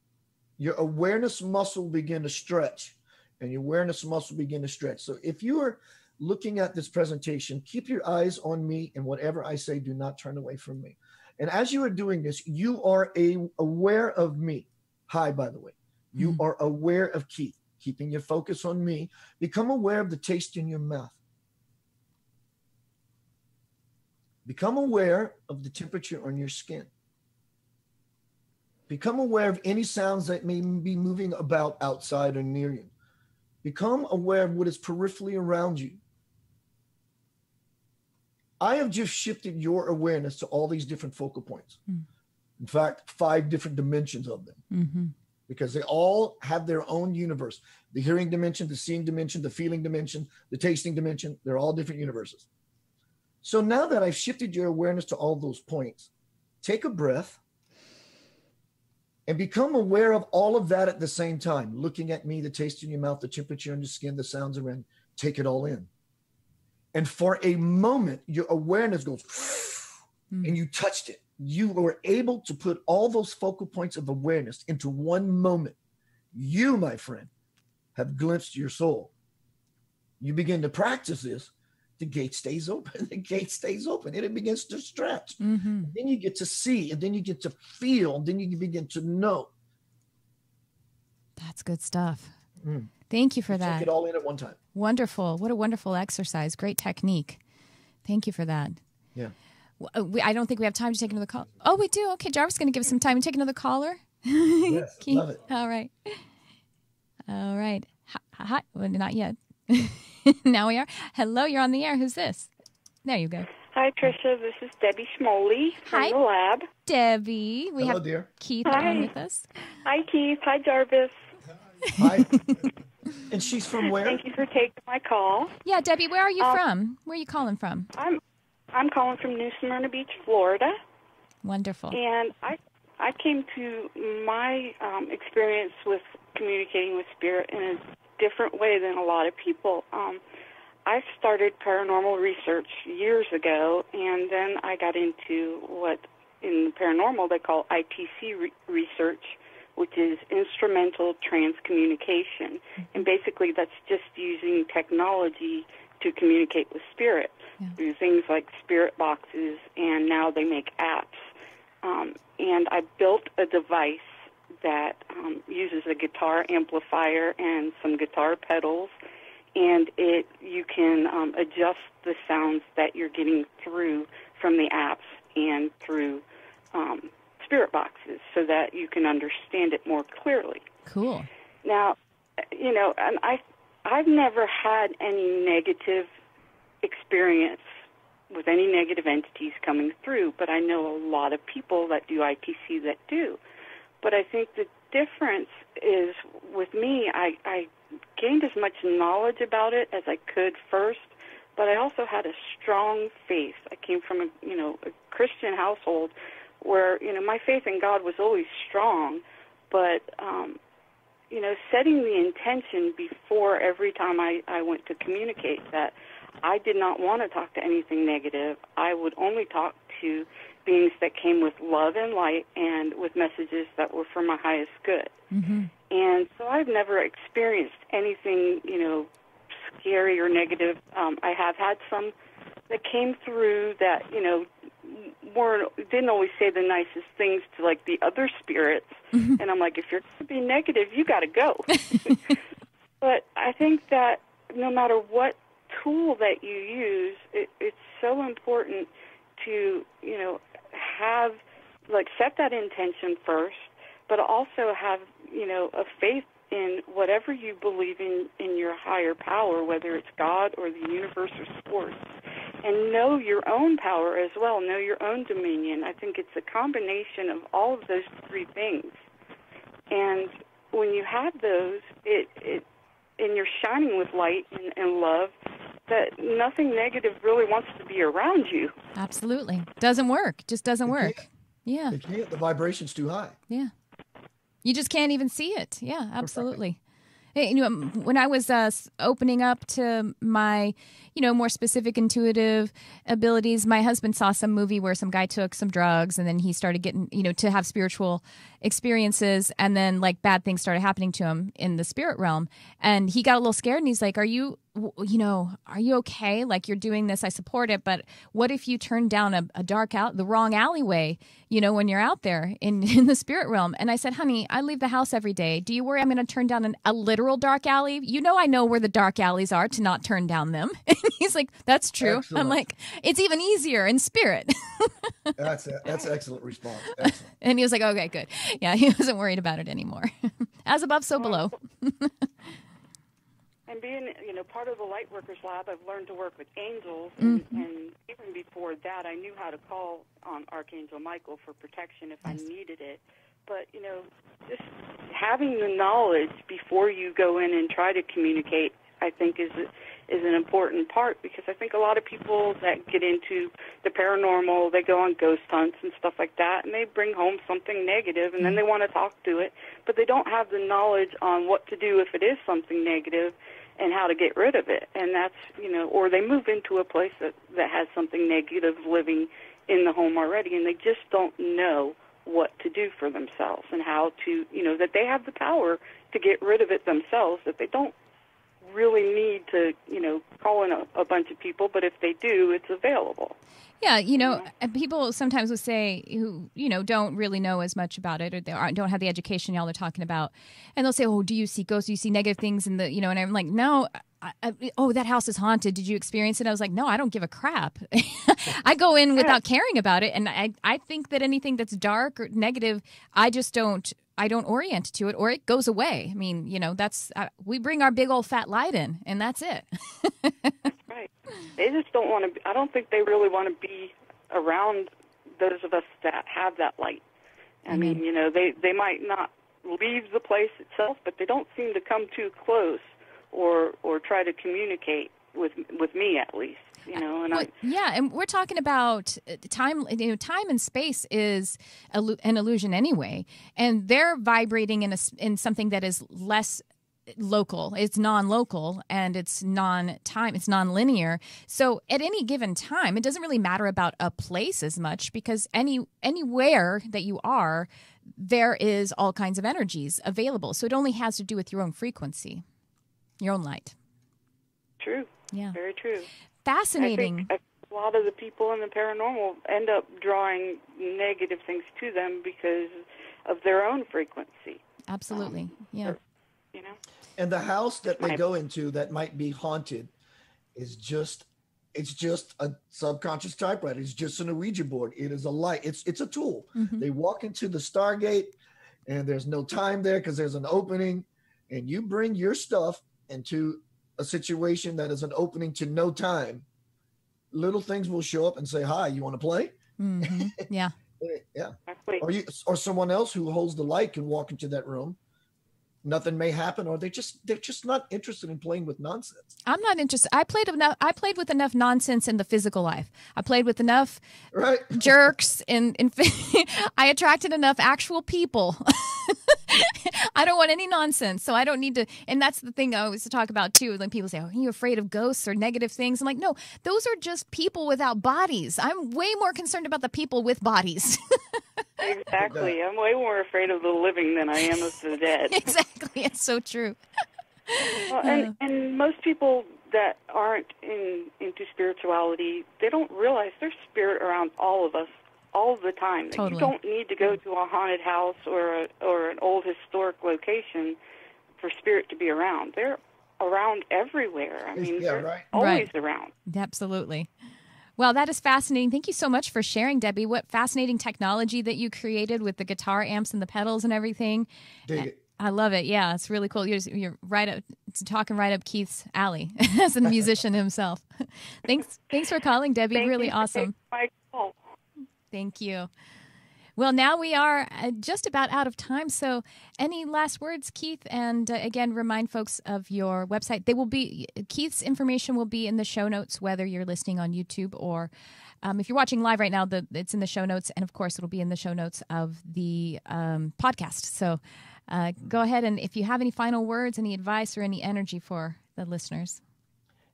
Your awareness muscle will begin to stretch, and your awareness muscle begin to stretch. So if you are looking at this presentation, keep your eyes on me, and whatever I say, do not turn away from me. And as you are doing this, you are aware of me. Hi, by the way. You are aware of Keith, keeping your focus on me. Become aware of the taste in your mouth. Become aware of the temperature on your skin. Become aware of any sounds that may be moving about outside or near you. Become aware of what is peripherally around you. I have just shifted your awareness to all these different focal points. In fact, 5 different dimensions of them, because they all have their own universe. The hearing dimension, the seeing dimension, the feeling dimension, the tasting dimension, they're all different universes. So now that I've shifted your awareness to all those points, take a breath and become aware of all of that at the same time. Looking at me, the taste in your mouth, the temperature in your skin, the sounds around. Take it all in. And for a moment, your awareness goes, and you touched it. You were able to put all those focal points of awareness into one moment. You, my friend, have glimpsed your soul. You begin to practice this, the gate stays open. The gate stays open, and it begins to stretch. Mm-hmm. Then you get to see, and then you get to feel, and then you begin to know. That's good stuff. Thank you for that. Take it all in at one time. Wonderful. What a wonderful exercise. Great technique. Thank you for that. Yeah. I don't think we have time to take another call. Oh, we do. Okay, Jarvis is going to give us some time to take another caller. Yes, love it. All right. All right. Hi. Well, not yet. Now we are. Hello, you're on the air. Who's this? There you go. Hi, Tricia. This is Debbie Schmoley from the lab. Debbie. We Hello, have dear. Keith Hi. on with us. Hi, Keith. Hi, Jarvis. Hi. And she's from where? Thank you for taking my call. Yeah, Debbie, where are you from? Where are you calling from? I'm calling from New Smyrna Beach, Florida. Wonderful. And I came to my experience with communicating with spirit in a different way than a lot of people. I started paranormal research years ago, and then I got into what in the paranormal they call ITC research, which is instrumental transcommunication. And basically that's just using technology to communicate with spirit through things like spirit boxes, and now they make apps. And I built a device that uses a guitar amplifier and some guitar pedals, and you can adjust the sounds that you're getting through from the apps and through spirit boxes so that you can understand it more clearly. Cool. Now, and I've never had any negative experience with any negative entities coming through, but I know a lot of people that do ITC that do. But I think the difference is with me, I gained as much knowledge about it as I could first, but I also had a strong faith. I came from a Christian household where, my faith in God was always strong, but, setting the intention before every time I went to communicate that I did not want to talk to anything negative. I would only talk to beings that came with love and light and with messages that were for my highest good. Mm-hmm. And so I've never experienced anything, scary or negative. I have had some that came through that, didn't always say the nicest things to like the other spirits. Mm-hmm. And I'm like, if you're going to be negative, you got to go. But I think that no matter what tool that you use, it's so important to, set that intention first, but also have, a faith in whatever you believe in your higher power, whether it's God or the universe or source, and know your own power as well, know your own dominion. I think it's a combination of all of those three things. And when you have those, and you're shining with light and love, that nothing negative really wants to be around you. Absolutely. Doesn't work. Just doesn't work. Yeah. It can't. The vibration's too high. Yeah. You just can't even see it. Yeah, absolutely. Hey, when I was opening up to my, more specific intuitive abilities, my husband saw some movie where some guy took some drugs and then he started getting, to have spiritual experiences, and then like bad things started happening to him in the spirit realm. And he got a little scared and he's like, are you okay? Like, you're doing this, I support it, but what if you turn down the wrong alleyway, when you're out there in the spirit realm? And I said, honey, I leave the house every day. Do you worry I'm going to turn down a literal dark alley? I know where the dark alleys are to not turn down them. And he's like, that's true. Excellent. I'm like, it's even easier in spirit. That's excellent response. Excellent. And he was like, okay, good. Yeah, he wasn't worried about it anymore. As above, so below. And being, part of the Lightworkers Lab, I've learned to work with angels, and even before that, I knew how to call on Archangel Michael for protection if I needed it. But, just having the knowledge before you go in and try to communicate, I think, is is an important part, because I think a lot of people that get into the paranormal, they go on ghost hunts and stuff like that, and they bring home something negative, and then they want to talk to it, but they don't have the knowledge on what to do if it is something negative and how to get rid of it. And that's, or they move into a place that has something negative living in the home already, and they just don't know what to do for themselves and how to, that they have the power to get rid of it themselves, that they don't really need to, call in a bunch of people, but if they do, it's available. Yeah, and people sometimes will say who, don't really know as much about it, or they don't have the education y'all are talking about, and they'll say, "Oh, do you see ghosts? Do you see negative things?" And and I'm like, "No." Oh, that house is haunted. Did you experience it? I was like, no, I don't give a crap. I go in without caring about it, and I think that anything that's dark or negative, I don't orient to it, or it goes away. I mean, that's we bring our big old fat light in, and that's it. That's right. They just don't want to. I don't think they really want to be around those of us that have that light. I mean, they might not leave the place itself, but they don't seem to come too close or try to communicate with me, at least. And we're talking about time. Time and space is an illusion anyway, and they're vibrating in something that is less local. It's non-local, and it's non-time. It's non-linear. So at any given time, it doesn't really matter about a place as much, because anywhere that you are, there is all kinds of energies available. So it only has to do with your own frequency, your own light. True. Yeah. Very true. Fascinating. I think a lot of the people in the paranormal end up drawing negative things to them because of their own frequency. Absolutely. Yeah. And the house that they go into that might be haunted is it's just a subconscious typewriter. It's just an Ouija board. It is a light. It's a tool. Mm-hmm. They walk into the Stargate, and there's no time there because there's an opening, and you bring your stuff into a situation that is an opening to no time. Little things will show up and say, "Hi, you want to play?" Mm-hmm. Yeah. Yeah. Or someone else who holds the light can walk into that room. Nothing may happen, or they're just not interested in playing with nonsense. I'm not interested. I played with enough nonsense in the physical life. I played with enough jerks, and I attracted enough actual people. I don't want any nonsense, so I don't need to. And that's the thing I always talk about too. When people say, "Oh, are you afraid of ghosts or negative things?" I'm like, no, those are just people without bodies. I'm way more concerned about the people with bodies. Exactly. I'm way more afraid of the living than I am of the dead. Exactly. It's so true. Well, and most people that aren't into spirituality, they don't realize there's spirit around all of us all the time. Totally. You don't need to go to a haunted house or an old historic location for spirit to be around. They're around everywhere. I mean, they're always around. Absolutely. Well, that is fascinating. Thank you so much for sharing, Debbie. What fascinating technology that you created with the guitar amps and the pedals and everything. Dig it. I love it. Yeah, it's really cool. You're right up, talking right up Keith's alley as a musician himself. Thanks for calling, Debbie. Really awesome. My call. Thank you. Well, now we are just about out of time. So any last words, Keith? And again, remind folks of your website. Keith's information will be in the show notes, whether you're listening on YouTube or if you're watching live right now, it's in the show notes. And of course, it'll be in the show notes of the podcast. So go ahead. And if you have any final words, any advice, or any energy for the listeners.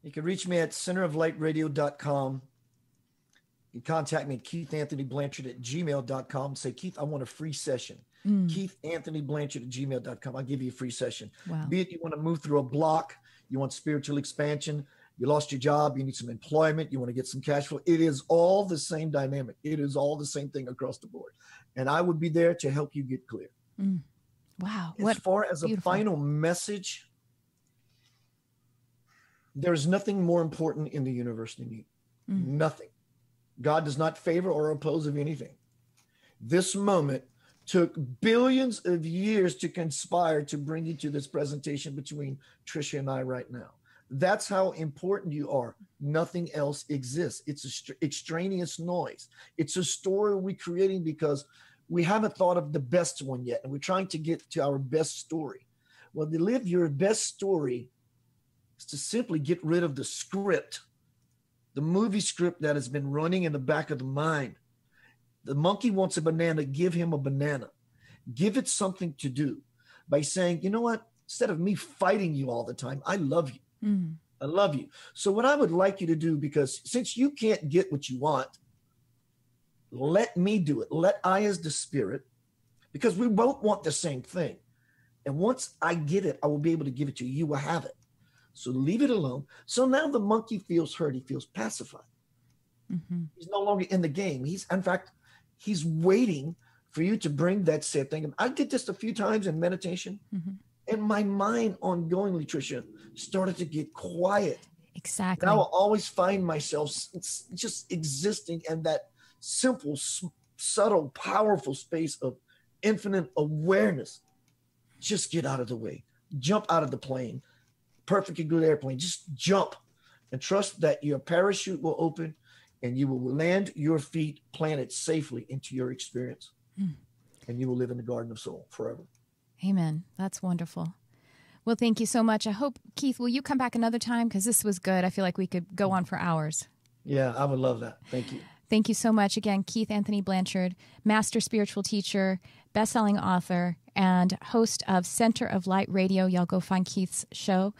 You can reach me at centeroflightradio.com. You can contact me at keithanthonyblanchard@gmail.com. Say, "Keith, I want a free session." keithanthonyblanchard@gmail.com. I'll give you a free session. Wow. Be it you want to move through a block, you want spiritual expansion, you lost your job, you need some employment, you want to get some cash flow. It is all the same dynamic. It is all the same thing across the board. And I would be there to help you get clear. Wow. As far as a final message, there's nothing more important in the universe than you. Nothing. God does not favor or oppose of anything. This moment took billions of years to conspire to bring you to this presentation between Tricia and I right now. That's how important you are. Nothing else exists. It's extraneous noise. It's a story we're creating because we haven't thought of the best one yet, and we're trying to get to our best story. Well, to live your best story, is to simply get rid of the script, the movie script that has been running in the back of the mind. The monkey wants a banana, give him a banana. Give it something to do by saying, you know what? Instead of me fighting you all the time, I love you. Mm. I love you. So what I would like you to do, because since you can't get what you want, let me do it. Let I as the spirit, because we both want the same thing. And once I get it, I will be able to give it to you. You will have it. So leave it alone. So now the monkey feels hurt. He feels pacified. Mm-hmm. He's no longer in the game. In fact, he's waiting for you to bring that said thing. I did this a few times in meditation, mm-hmm. and my mind ongoingly, Tricia, started to get quiet. Exactly. Now I always find myself just existing in that simple, subtle, powerful space of infinite awareness. Just get out of the way. Jump out of the plane. Perfectly good airplane. Just jump and trust that your parachute will open and you will land your feet planted safely into your experience. Mm. And you will live in the Garden of Soul forever. Amen. That's wonderful. Well, thank you so much. I hope, Keith, will you come back another time? Because this was good. I feel like we could go on for hours. Yeah, I would love that. Thank you. Thank you so much. Again, Keith Anthony Blanchard, master spiritual teacher, best-selling author, and host of Center of Light Radio. Y'all go find Keith's show.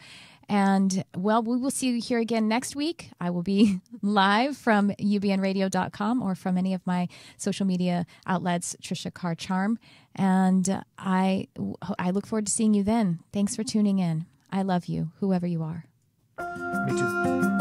And, well, we will see you here again next week. I will be live from ubnradio.com or from any of my social media outlets, Tricia Carr Charm. And I look forward to seeing you then. Thanks for tuning in. I love you, whoever you are. Me too.